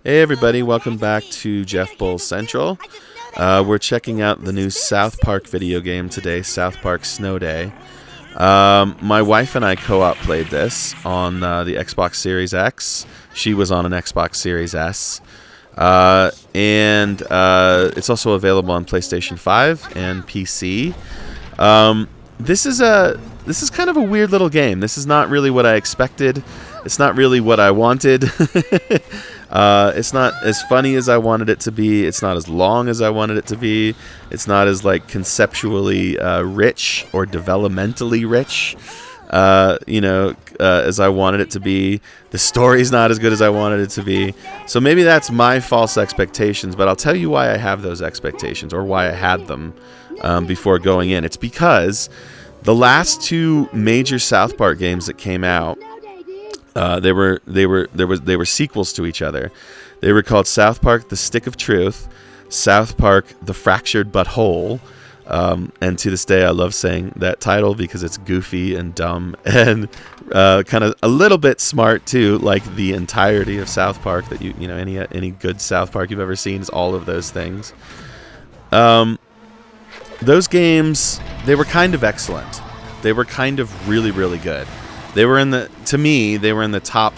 Hey everybody, welcome back to Jeff Bull Central. We're checking out the new South Park video game today, South Park Snow Day. My wife and I co-op played this on the Xbox Series X. She was on an Xbox Series S. And it's also available on PlayStation 5 and PC. This is kind of a weird little game. This is not really what I expected. It's not really what I wanted. It's not as funny as I wanted it to be. It's not as long as I wanted it to be. It's not as conceptually rich or developmentally rich, as I wanted it to be. The story's not as good as I wanted it to be. So maybe that's my false expectations, but I'll tell you why I have those expectations, or why I had them before going in. It's because the last two major South Park games that came out, they were sequels to each other. They were called South Park: The Stick of Truth, South Park: The Fractured But Whole, and to this day I love saying that title because it's goofy and dumb and kind of a little bit smart too, like the entirety of South Park. That any good South Park you've ever seen is all of those things. Those games, they were kind of excellent. They were kind of really, really good. They were in the top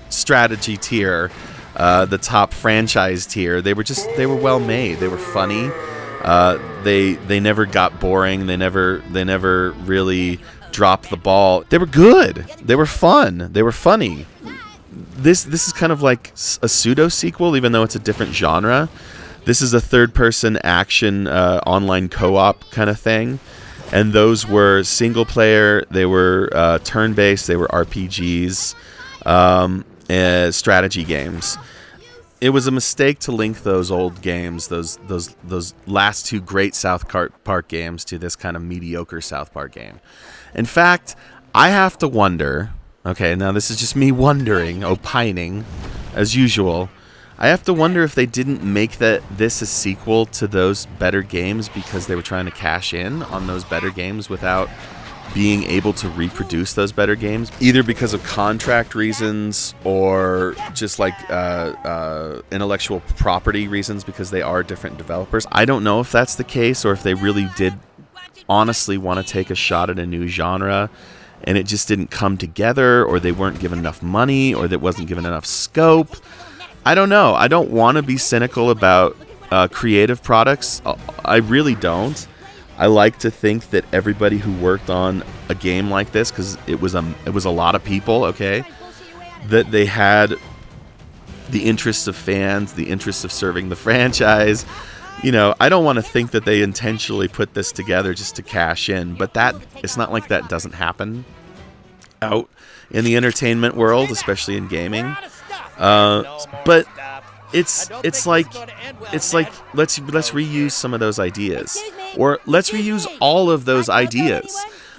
strategy tier, the top franchise tier. They were well made. They were funny. They never got boring. They never really dropped the ball. They were good. They were fun. They were funny. This is kind of like a pseudo-sequel, even though it's a different genre. This is a third-person action online co-op kind of thing. And those were single player, they were turn-based, they were RPGs, and strategy games. It was a mistake to link those old games, those last two great South Park games, to this kind of mediocre South Park game. In fact, I have to wonder, okay, now this is just me wondering, opining, as usual, I have to wonder if they didn't make this a sequel to those better games because they were trying to cash in on those better games without being able to reproduce those better games, either because of contract reasons or just intellectual property reasons, because they are different developers. I don't know if that's the case, or if they really did honestly want to take a shot at a new genre and it just didn't come together, or they weren't given enough money, or that wasn't given enough scope. I don't know. I don't want to be cynical about creative products. I really don't. I like to think that everybody who worked on a game like this, because it was a lot of people, okay, that they had the interests of fans, the interests of serving the franchise. I don't want to think that they intentionally put this together just to cash in, but it's not like that doesn't happen out in the entertainment world, especially in gaming. But it's like let's reuse some of those ideas, or let's reuse all of those ideas.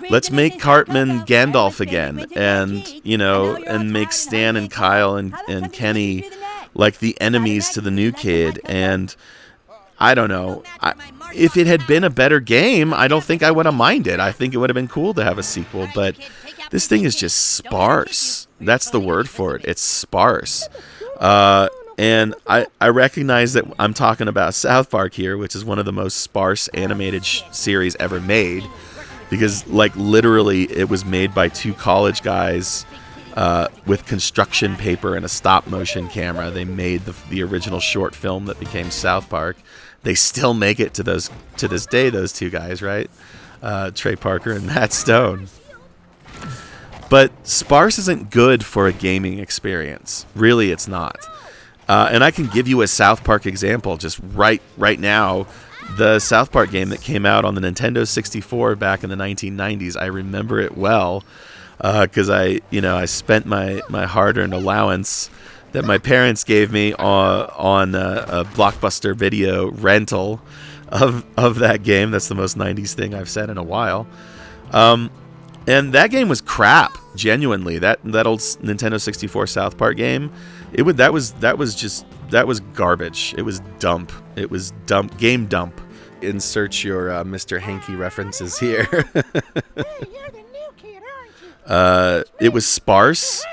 Let's make Cartman Gandalf again, and make Stan and Kyle and Kenny like the enemies to the new kid. And I don't know. If it had been a better game, I don't think I would have minded. I think it would have been cool to have a sequel, but this thing is just sparse. That's the word for it. It's sparse. And I recognize that I'm talking about South Park here, which is one of the most sparse animated series ever made, because literally it was made by two college guys with construction paper and a stop motion camera. They made the original short film that became South Park. They still make it to this day, those two guys, right? Trey Parker and Matt Stone. But sparse isn't good for a gaming experience. Really, it's not. And I can give you a South Park example just right now. The South Park game that came out on the Nintendo 64 back in the 1990s, I remember it well because I spent my hard-earned allowance that my parents gave me on a Blockbuster video rental of that game. That's the most 90s thing I've said in a while. And that game was crap, genuinely. That old Nintendo 64 South Park game, that was garbage. It was dump. It was dump. Game dump. Insert your Mr. Hanky references here. It was sparse.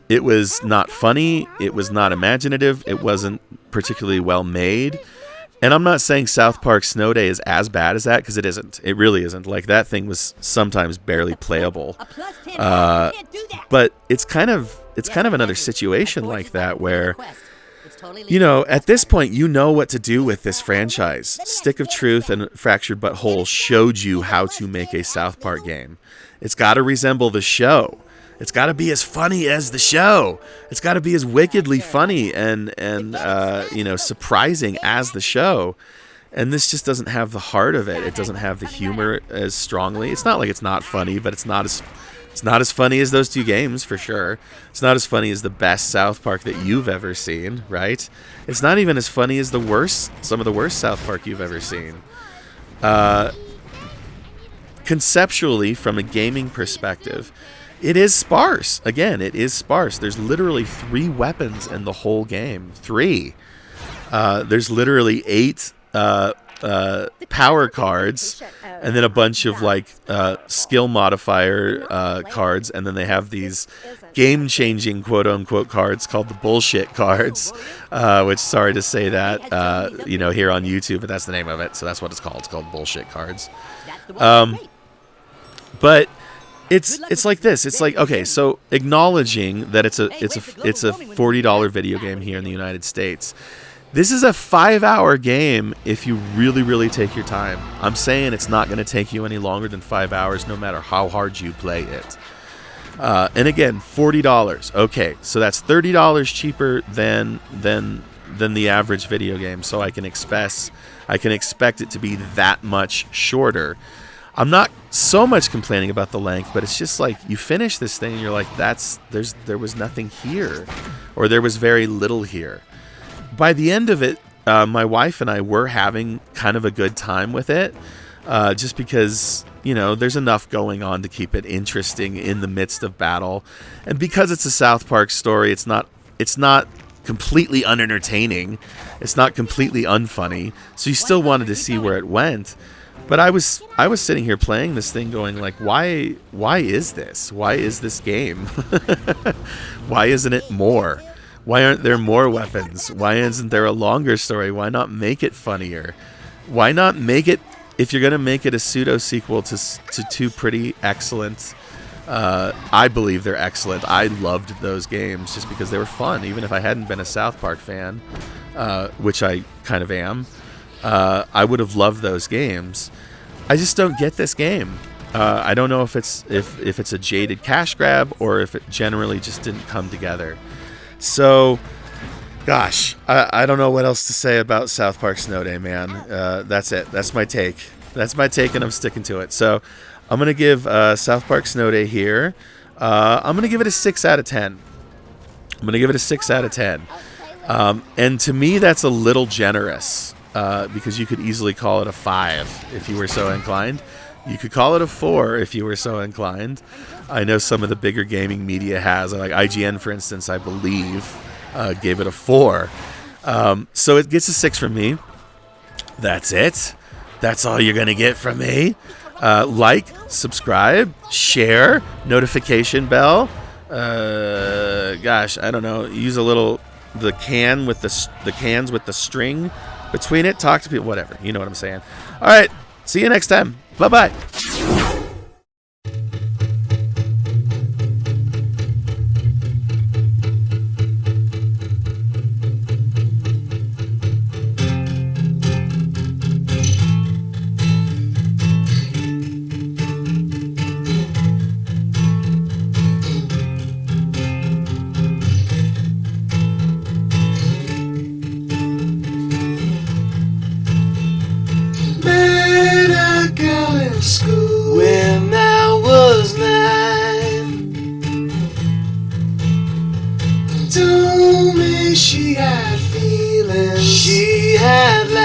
It was not funny. It was not imaginative. It wasn't particularly well made. And I'm not saying South Park Snow Day is as bad as that, because it isn't. It really isn't. Like, that thing was sometimes barely playable. But it's kind of another situation like that where, you know, at this point, you know what to do with this franchise. Stick of Truth and Fractured But Whole showed you how to make a South Park game. It's got to resemble the show. It's got to be as funny as the show. It's got to be as wickedly funny and you know, surprising as the show. And this just doesn't have the heart of it. It doesn't have the humor as strongly. It's not like it's not funny, but it's not as funny as those two games, for sure. It's not as funny as the best South Park that you've ever seen, right? It's not even as funny as some of the worst South Park you've ever seen. Conceptually, from a gaming perspective, it is sparse. Again, it is sparse. There's literally 3 weapons in the whole game. 3. There's literally 8 power cards, and then a bunch of like skill modifier cards, and then they have these game-changing quote-unquote cards called the bullshit cards, which, sorry to say that, you know, here on YouTube, but that's the name of it, so that's what it's called. It's called bullshit cards. But it's like this. It's like, okay, so acknowledging that it's a $40 video game here in the United States. This is a 5-hour game if you really, really take your time. I'm saying it's not going to take you any longer than 5 hours, no matter how hard you play it. And again, $40. Okay, so that's $30 cheaper than the average video game. So I can expect it to be that much shorter. I'm not so much complaining about the length, but it's just like you finish this thing and you're like, there was nothing here, or there was very little here. By the end of it, my wife and I were having kind of a good time with it, just because, you know, there's enough going on to keep it interesting in the midst of battle, and because it's a South Park story, it's not completely unentertaining, it's not completely unfunny, so you still wanted to see where it went. But I was sitting here playing this thing going like, why is this? Why is this game? Why isn't it more? Why aren't there more weapons? Why isn't there a longer story? Why not make it funnier? Why not make it, if you're going to make it a pseudo-sequel to 2 pretty excellent, I believe they're excellent. I loved those games just because they were fun, even if I hadn't been a South Park fan, which I kind of am. I would have loved those games. I just don't get this game. I don't know if it's a jaded cash grab or if it generally just didn't come together. So, gosh, I don't know what else to say about South Park Snow Day, man. That's it. That's my take. And I'm sticking to it. So, I'm going to give South Park Snow Day here. I'm going to give it a 6 out of 10. And to me, that's a little generous. Because you could easily call it a 5 if you were so inclined. You could call it a 4 if you were so inclined. I know some of the bigger gaming media has, like IGN, for instance, I believe, gave it a 4. So it gets a 6 from me. That's it. That's all you're going to get from me. Like, subscribe, share, notification bell. Gosh, I don't know. Use a little the cans with the string between it. Talk to people, whatever. You know what I'm saying. All right. See you next time. Bye-bye. School when I was 9, told me she had feelings, she had life.